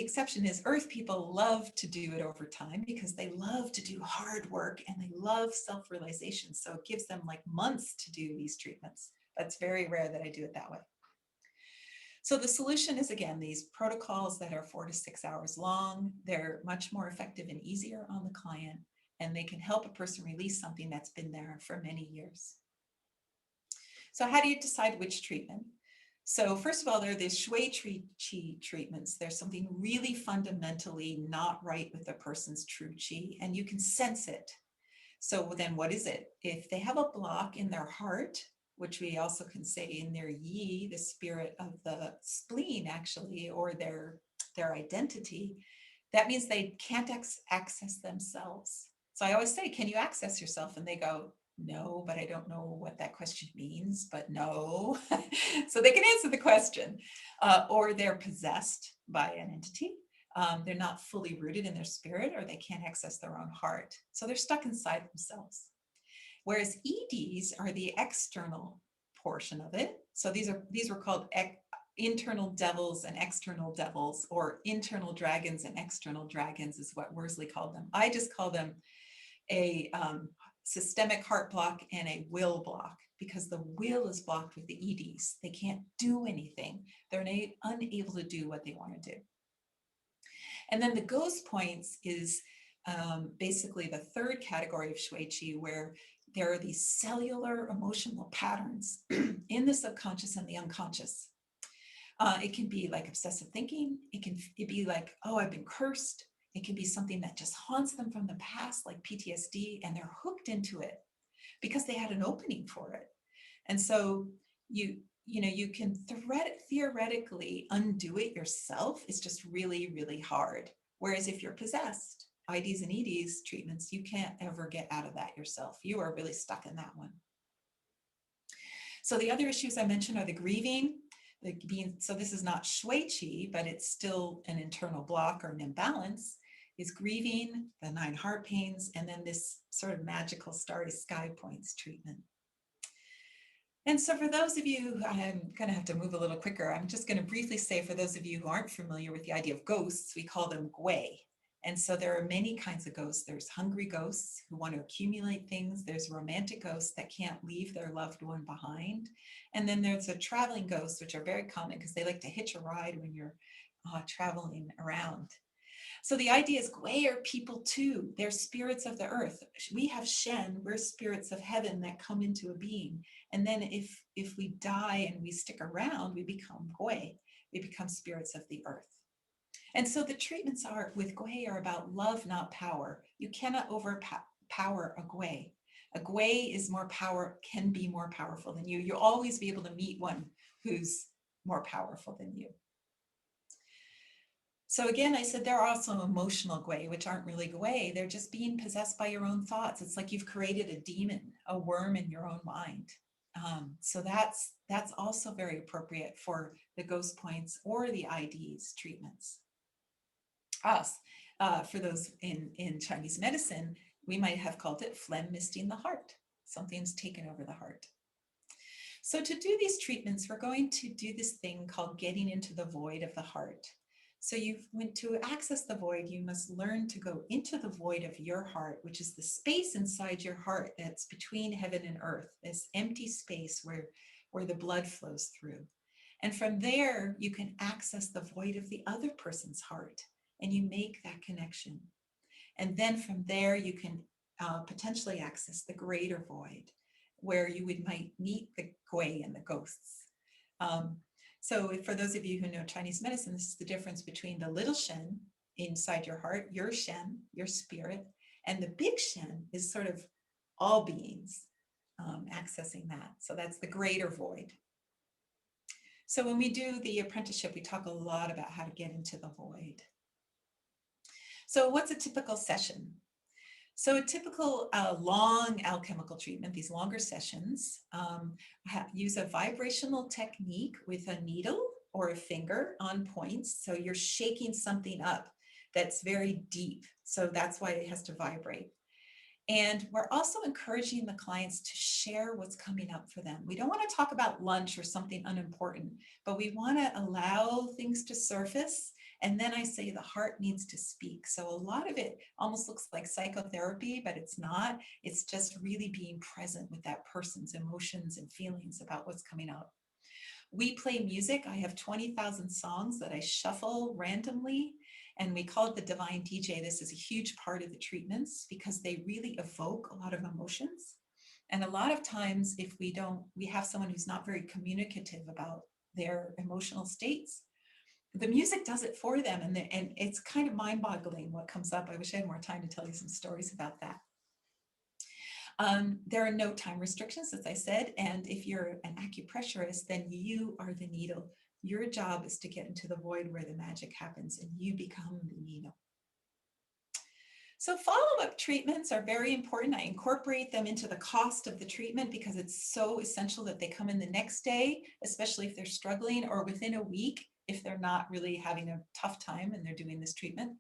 exception is earth people love to do it over time because they love to do hard work and they love self-realization. So it gives them like months to do these treatments. That's very rare that I do it that way. So the solution is, again, these protocols that are 4 to 6 hours long. They're much more effective and easier on the client, and they can help a person release something that's been there for many years. So how do you decide which treatment? So first of all, there are these shui qi treatments. There's something really fundamentally not right with the person's true qi, and you can sense it. So then what is it? If they have a block in their heart, which we also can say in their yi, the spirit of the spleen actually, or their identity, that means they can't access themselves. So I always say, can you access yourself? And they go, no, but I don't know what that question means, but no. So they can answer the question. Or they're possessed by an entity. They're not fully rooted in their spirit, or they can't access their own heart. So they're stuck inside themselves. Whereas EDs are the external portion of it. So these were called internal devils and external devils, or internal dragons and external dragons is what Worsley called them. I just call them a systemic heart block and a will block, because the will is blocked with the EDs. They can't do anything. They're unable to do what they want to do. And then the ghost points is basically the third category of shui qi, where there are these cellular emotional patterns in the subconscious and the unconscious. It can be like obsessive thinking. It can be like, oh, I've been cursed. It can be something that just haunts them from the past, like PTSD, and they're hooked into it because they had an opening for it. And so you can theoretically undo it yourself. It's just really, really hard. Whereas if you're possessed, IDs and EDs treatments, you can't ever get out of that yourself. You are really stuck in that one. So the other issues I mentioned are the grieving, so this is not shui qi, but it's still an internal block or an imbalance, is grieving, the 9 heart pains, and then this sort of magical starry sky points treatment. And so for those of you, I'm going to have to move a little quicker. I'm just going to briefly say, for those of you who aren't familiar with the idea of ghosts, we call them gui. And so there are many kinds of ghosts. There's hungry ghosts who want to accumulate things. There's romantic ghosts that can't leave their loved one behind. And then there's the traveling ghosts, which are very common because they like to hitch a ride when you're traveling around. So the idea is gui are people too. They're spirits of the earth. We have Shen, we're spirits of heaven that come into a being. And then if we die and we stick around, we become gui. We become spirits of the earth. And so the treatments with gui are about love, not power. You cannot overpower a gui. A gui is can be more powerful than you. You'll always be able to meet one who's more powerful than you. So again, I said there are also emotional gui, which aren't really gui. They're just being possessed by your own thoughts. It's like you've created a demon, a worm in your own mind. So that's also very appropriate for the ghost points or the IDs treatments. For those in Chinese medicine, we might have called it phlegm misting the heart. Something's taken over the heart. So to do these treatments, we're going to do this thing called getting into the void of the heart. So to access the void, you must learn to go into the void of your heart, which is the space inside your heart that's between heaven and earth, this empty space where the blood flows through. And from there, you can access the void of the other person's heart, and you make that connection. And then from there, you can potentially access the greater void, where you might meet the gui and the ghosts. So for those of you who know Chinese medicine, this is the difference between the little Shen inside your heart, your Shen, your spirit, and the big Shen is sort of all beings accessing that. So that's the greater void. So when we do the apprenticeship, we talk a lot about how to get into the void. So what's a typical session? So a typical long alchemical treatment, these longer sessions, use a vibrational technique with a needle or a finger on points. So you're shaking something up that's very deep. So that's why it has to vibrate. And we're also encouraging the clients to share what's coming up for them. We don't want to talk about lunch or something unimportant, but we want to allow things to surface. And then I say the heart needs to speak. So a lot of it almost looks like psychotherapy, but it's not. It's just really being present with that person's emotions and feelings about what's coming up. We play music. I have 20,000 songs that I shuffle randomly, and we call it the Divine DJ. This is a huge part of the treatments because they really evoke a lot of emotions. And a lot of times, if we have someone who's not very communicative about their emotional states, the music does it for them. And it's kind of mind-boggling what comes up. I wish I had more time to tell you some stories about that. There are no time restrictions, as I said, and if you're an acupressurist, then you are the needle. Your job is to get into the void where the magic happens, and you become the needle. So follow-up treatments are very important. I incorporate them into the cost of the treatment because it's so essential that they come in the next day, especially if they're struggling, or within a week if they're not really having a tough time and they're doing this treatment.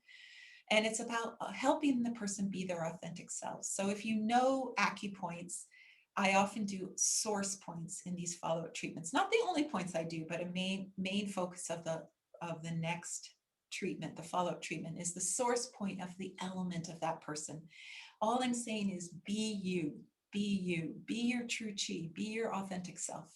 And it's about helping the person be their authentic self. So if you know acupoints, I often do source points in these follow-up treatments. Not the only points I do, but a main focus of the next treatment, the follow-up treatment, is the source point of the element of that person. All I'm saying is be you, be your true chi, be your authentic self.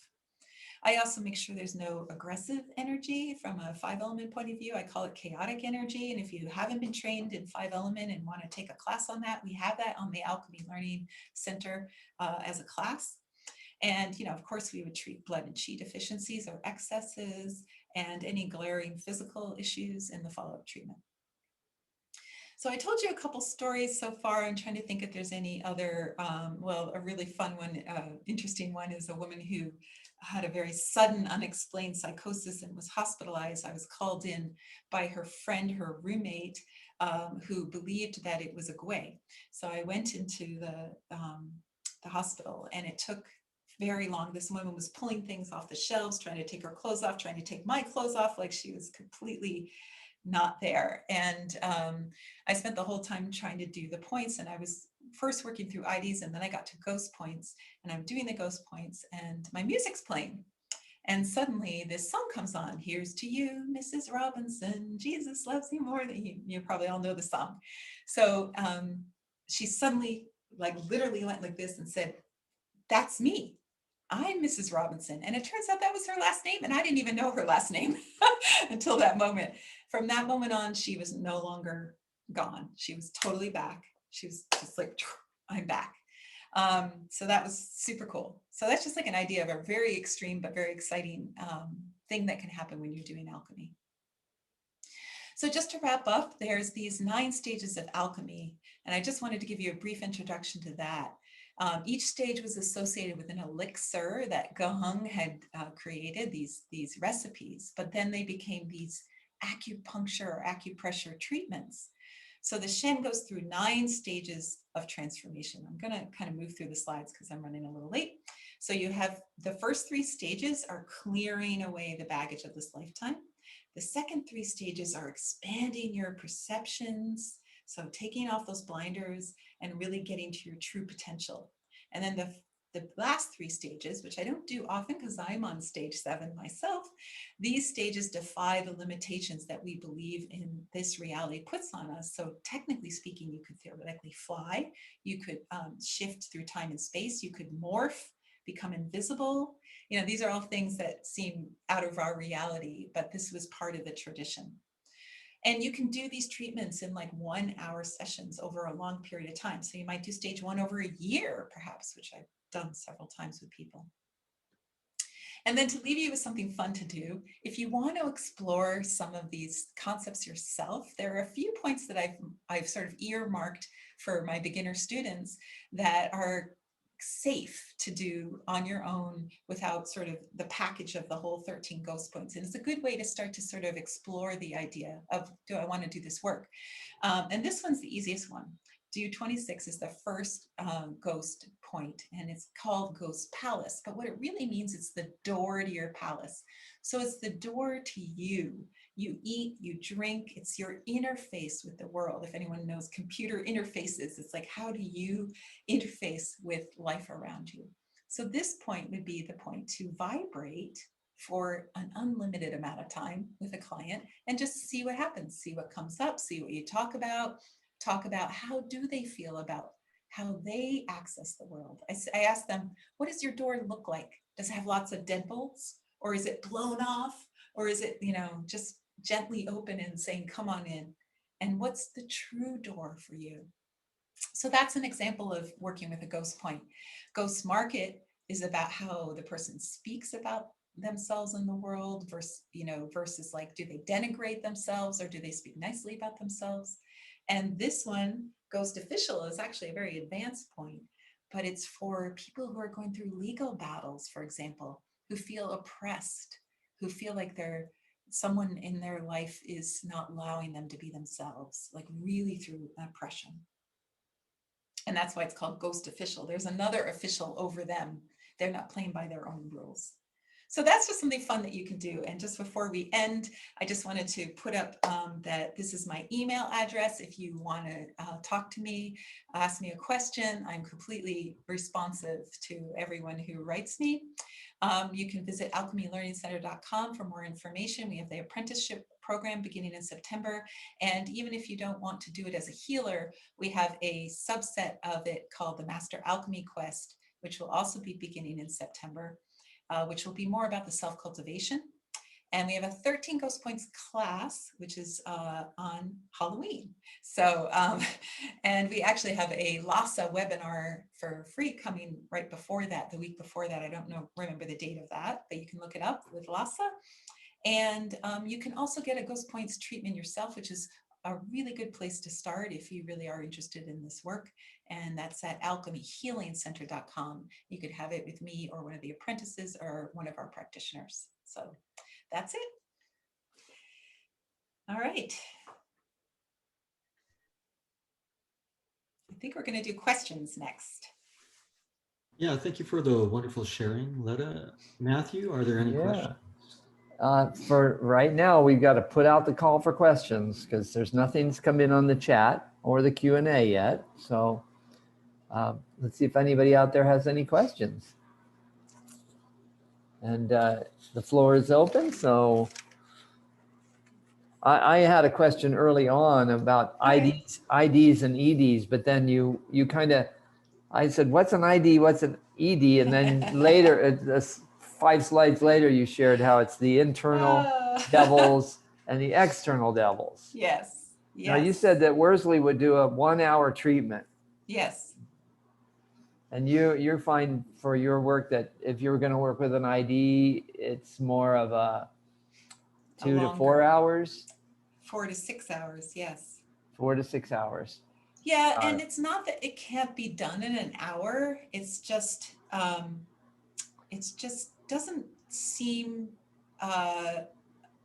I also make sure there's no aggressive energy from a 5-element point of view. I call it chaotic energy. And if you haven't been trained in 5-element and want to take a class on that, we have that on the Alchemy Learning Center as a class. And, of course, we would treat blood and qi deficiencies or excesses and any glaring physical issues in the follow-up treatment. So I told you a couple stories so far. I'm trying to think if there's any other, a really fun one, interesting one is a woman who had a very sudden unexplained psychosis and was hospitalized. I was called in by her friend, her roommate, who believed that it was a gui. So I went into the hospital, and it took very long. This woman was pulling things off the shelves, trying to take her clothes off, trying to take my clothes off, like she was completely not there. And I spent the whole time trying to do the points, and I was first working through IDs, and then I got to ghost points, and I'm doing the ghost points, and my music's playing. And suddenly this song comes on. Here's to you, Mrs. Robinson. Jesus loves you more than you probably all know the song. So she suddenly, like, literally went like this and said, "That's me. I'm Mrs. Robinson." And it turns out that was her last name. And I didn't even know her last name until that moment. From that moment on, she was no longer gone. She was totally back. She was just like, "I'm back." So that was super cool. So that's just like an idea of a very extreme but very exciting thing that can happen when you're doing alchemy. So just to wrap up, there's these 9 stages of alchemy, and I just wanted to give you a brief introduction to that. Each stage was associated with an elixir that Gahung had created, these recipes, but then they became these acupuncture or acupressure treatments. So the Shen goes through 9 stages of transformation. I'm going to kind of move through the slides because I'm running a little late. So you have the first 3 stages are clearing away the baggage of this lifetime. The second 3 stages are expanding your perceptions, so taking off those blinders and really getting to your true potential. And then the last 3 stages, which I don't do often because I'm on stage 7 myself, these stages defy the limitations that we believe in this reality puts on us. So technically speaking, you could theoretically fly, you could shift through time and space, you could morph, become invisible. You know, these are all things that seem out of our reality, but this was part of the tradition. And you can do these treatments in like 1-hour sessions over a long period of time. So you might do stage 1 over a year, perhaps, which I've done several times with people. And then to leave you with something fun to do, if you want to explore some of these concepts yourself, there are a few points that I've sort of earmarked for my beginner students that are safe to do on your own without sort of the package of the whole 13 ghost points. And it's a good way to start to sort of explore the idea of, do I want to do this work? And this one's the easiest one. Do 26 is the first ghost point, and it's called Ghost Palace. But what it really means, it's the door to your palace. So it's the door to you. You eat, you drink, it's your interface with the world. If anyone knows computer interfaces, it's like, how do you interface with life around you? So this point would be the point to vibrate for an unlimited amount of time with a client and just see what happens, see what comes up, see what you talk about how do they feel about how they access the world. I ask them, what does your door look like? Does it have lots of deadbolts, or is it blown off, or is it, just gently open and saying, come on in? And what's the true door for you? So that's an example of working with a ghost point. Ghost market is about how the person speaks about themselves in the world versus like, do they denigrate themselves or do they speak nicely about themselves? And this one, ghost official, is actually a very advanced point, but it's for people who are going through legal battles, for example, who feel oppressed, who feel like someone in their life is not allowing them to be themselves, like really through oppression. And that's why it's called ghost official. There's another official over them. They're not playing by their own rules. So that's just something fun that you can do. And just before we end, I just wanted to put up that this is my email address. If you want to talk to me, ask me a question, I'm completely responsive to everyone who writes me. You can visit alchemylearningcenter.com for more information. We have the apprenticeship program beginning in September. And even if you don't want to do it as a healer, we have a subset of it called the Master Alchemy Quest, which will also be beginning in September. Which will be more about the self-cultivation. And we have a 13 Ghost Points class, which is on Halloween. So, and we actually have a LASA webinar for free coming right before that, the week before that. I don't remember the date of that, but you can look it up with LASA. And you can also get a Ghost Points treatment yourself, which is a really good place to start if you really are interested in this work. And that's at alchemyhealingcenter.com. You could have it with me or one of the apprentices or one of our practitioners. So that's it. All right. think we're going to do questions next. Yeah, thank you for the wonderful sharing, Leta. Matthew, are there any questions? For right now, we've got to put out the call for questions because there's nothing's come in on the chat or the Q&A yet. So let's see if anybody out there has any questions. And the floor is open. So I had a question early on about IDs and EDs, but then you kind of, I said, what's an ID? What's an ED? And then later, 5 slides later, you shared how it's the internal devils and the external devils. Yes. Now you said that Worsley would do a 1-hour treatment. Yes. And you're fine for your work that if you're going to work with an ID, it's more of a 2 to 4 hours? 4 to 6 hours, yes. 4 to 6 hours. Yeah, and it's not that it can't be done in an hour. It's just doesn't seem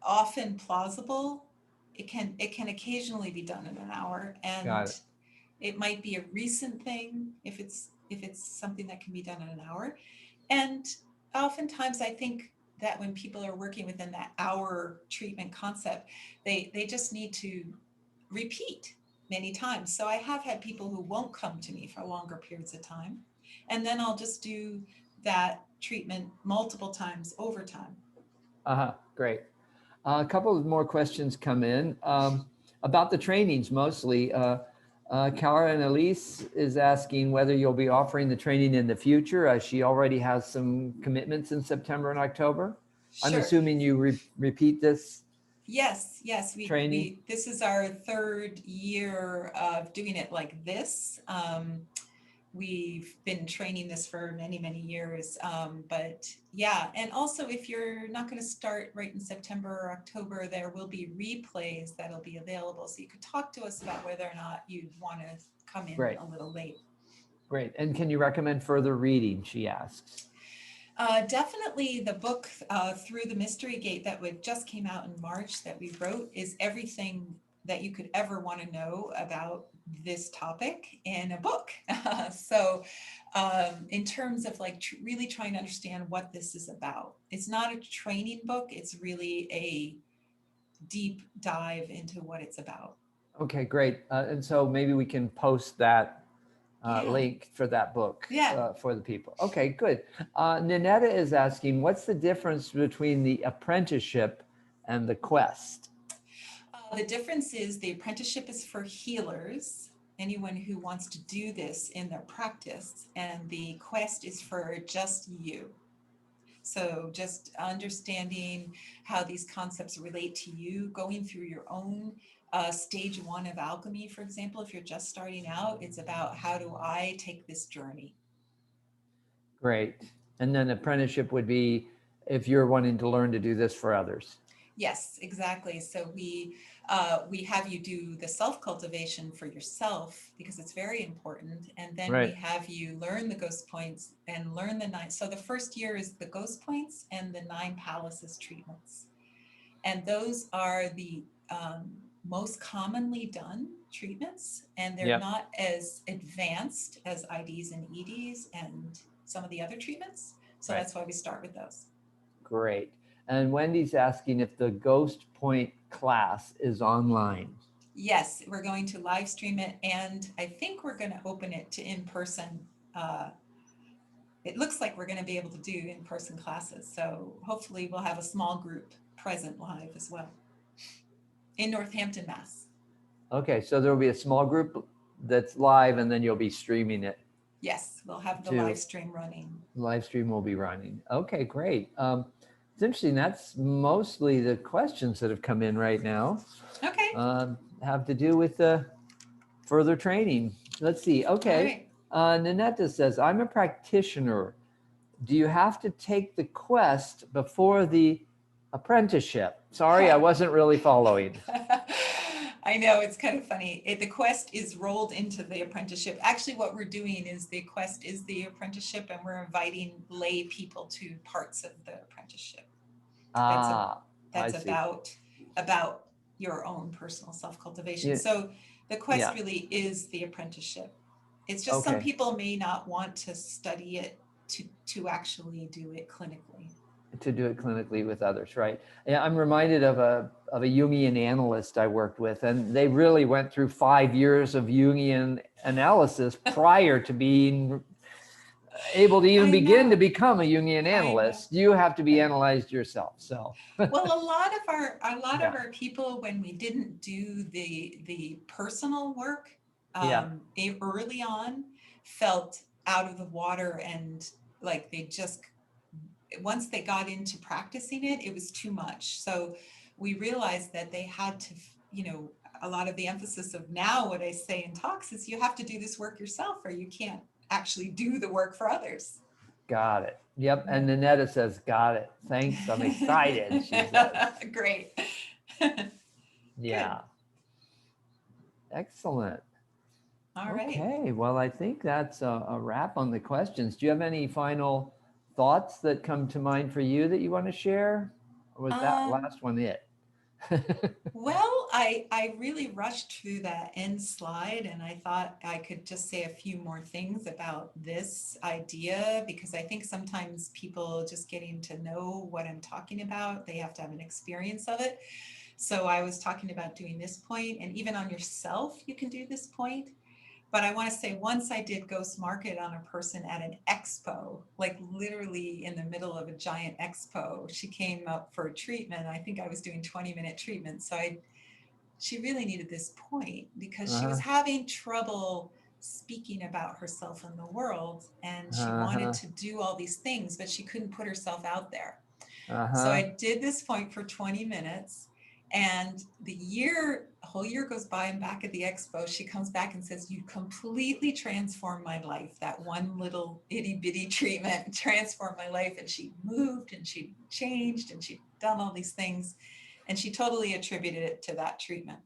often plausible. It can occasionally be done in an hour, and it might be a recent thing if it's something that can be done in an hour. And oftentimes I think that when people are working within that hour treatment concept, they just need to repeat many times. So I have had people who won't come to me for longer periods of time, and then I'll just do that treatment multiple times over time. Great. A couple of more questions come in about the trainings mostly. Cara and Elise is asking whether you'll be offering the training in the future, as she already has some commitments in September and October. Sure. I'm assuming you repeat this. Yes. This is our 3rd year of doing it like this. We've been training this for many, many years. But yeah, and also if you're not going to start right in September or October, there will be replays that'll be available. So you could talk to us about whether or not you'd want to come in a little late. Great. And can you recommend further reading, she asks? Definitely the book Through the Mystery Gate that just came out in March that we wrote is everything that you could ever want to know about this topic in a book. So in terms of like really trying to understand what this is about, it's not a training book. It's really a deep dive into what it's about. Okay, great. And so maybe we can post that link for that book for the people. Okay, good. Ninetta is asking, what's the difference between the apprenticeship and the quest? The difference is the apprenticeship is for healers, anyone who wants to do this in their practice, and the quest is for just you. So just understanding how these concepts relate to you, going through your own stage 1 of alchemy, for example. If you're just starting out, it's about how do I take this journey? Great. And then apprenticeship would be if you're wanting to learn to do this for others. Yes, exactly. So we have you do the self-cultivation for yourself because it's very important. And then we have you learn the ghost points and learn the 9. So the first year is the ghost points and the 9 palaces treatments. And those are the most commonly done treatments. And they're not as advanced as IDs and EDs and some of the other treatments. So that's why we start with those. Great. And Wendy's asking if the Ghost Point class is online. Yes, we're going to live stream it, and I think we're going to open it to in-person. It looks like we're going to be able to do in-person classes, so hopefully we'll have a small group present live as well in Northampton, Mass. Okay, so there will be a small group that's live, and then you'll be streaming it. Yes, we'll have the live stream running. Live stream will be running. Okay, great. It's interesting. That's mostly the questions that have come in right now. Okay. Have to do with the further training. Let's see. Okay. Ninetta says, I'm a practitioner. Do you have to take the quest before the apprenticeship? Sorry, I wasn't really following. I know, it's kind of funny. The quest is rolled into the apprenticeship. Actually, what we're doing is the quest is the apprenticeship, and we're inviting lay people to parts of the apprenticeship. That's about your own personal self-cultivation. So the quest really is the apprenticeship. It's just some Okay. people may not want to study it to actually do it clinically. To do it clinically with others, right? Yeah, I'm reminded of a Jungian analyst I worked with, and they really went through 5 years of Jungian analysis prior to being able to even I begin to know. become a Jungian I know. analyst. You have to be analyzed yourself. So Well, a lot of Yeah. our people, when we didn't do the personal work Yeah. early on, felt out of the water, and like they just, once they got into practicing it, it was too much. So we realized that they had to, you know, a lot of the emphasis of now what I say in talks is you have to do this work yourself, or you can't actually do the work for others. Got it. Yep. And Nanetta says, got it. Thanks. I'm excited, she says. Great. Yeah. Excellent. All right. Okay. Well, I think that's a wrap on the questions. Do you have any final thoughts that come to mind for you that you want to share? Or was that last one it? Well, I really rushed through that end slide, and I thought I could just say a few more things about this idea, because I think sometimes people just getting to know what I'm talking about, they have to have an experience of it. So I was talking about doing this point, and even on yourself, you can do this point. But I want to say, once I did ghost market on a person at an expo, like literally in the middle of a giant expo. She came up for a treatment. I think I was doing 20-minute treatment. So she really needed this point, because she was having trouble speaking about herself in the world, and she wanted to do all these things, but she couldn't put herself out there. So I did this point for 20 minutes. And the whole year goes by, and back at the expo, she comes back and says, you completely transformed my life. That one little itty bitty treatment transformed my life. And she moved, and she changed, and she'd done all these things. And she totally attributed it to that treatment.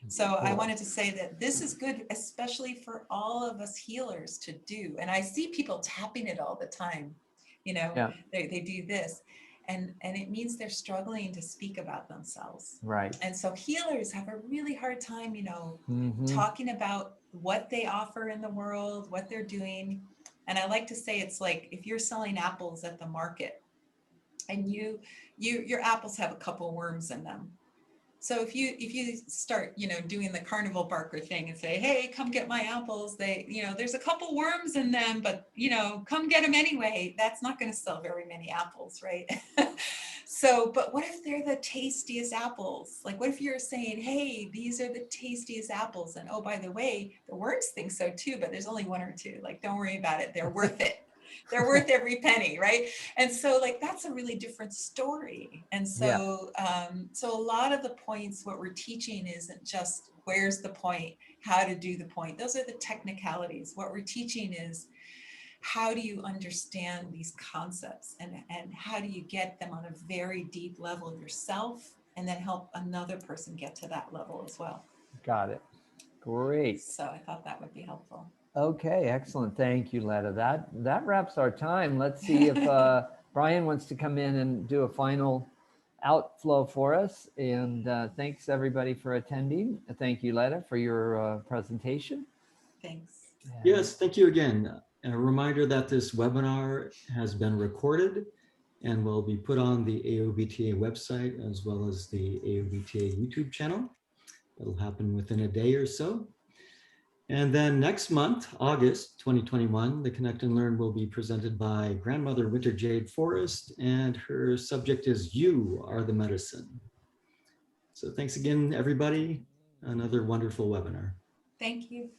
So I wanted to say that this is good, especially for all of us healers to do. And I see people tapping it all the time. You know, they do this. And it means they're struggling to speak about themselves. Right. And so healers have a really hard time, you know, talking about what they offer in the world, what they're doing. And I like to say, it's like if you're selling apples at the market, and your apples have a couple worms in them. So if you start, you know, doing the carnival barker thing and say, hey, come get my apples, they, you know, there's a couple worms in them, but, you know, come get them anyway. That's not going to sell very many apples, right? So, but what if they're the tastiest apples? Like, what if you're saying, hey, these are the tastiest apples, and oh, by the way, the worms think so too, but there's only one or two. Like, don't worry about it. They're worth it. They're worth every penny, right? And so, like, that's a really different story. And so, so a lot of the points, what we're teaching isn't just where's the point, how to do the point. Those are the technicalities. What we're teaching is, how do you understand these concepts, and how do you get them on a very deep level yourself, and then help another person get to that level as well. Got it. Great. So I thought that would be helpful. Okay, excellent. Thank you, Leta. That wraps our time. Let's see if Brian wants to come in and do a final outflow for us. And thanks everybody for attending. Thank you, Leta, for your presentation. Thanks. Yes, thank you again. A reminder that this webinar has been recorded and will be put on the AOBTA website, as well as the AOBTA YouTube channel. It'll happen within a day or so. And then next month, August 2021, the Connect and Learn will be presented by Grandmother Winter Jade Forrest, and her subject is You Are the Medicine. So thanks again, everybody. Another wonderful webinar. Thank you.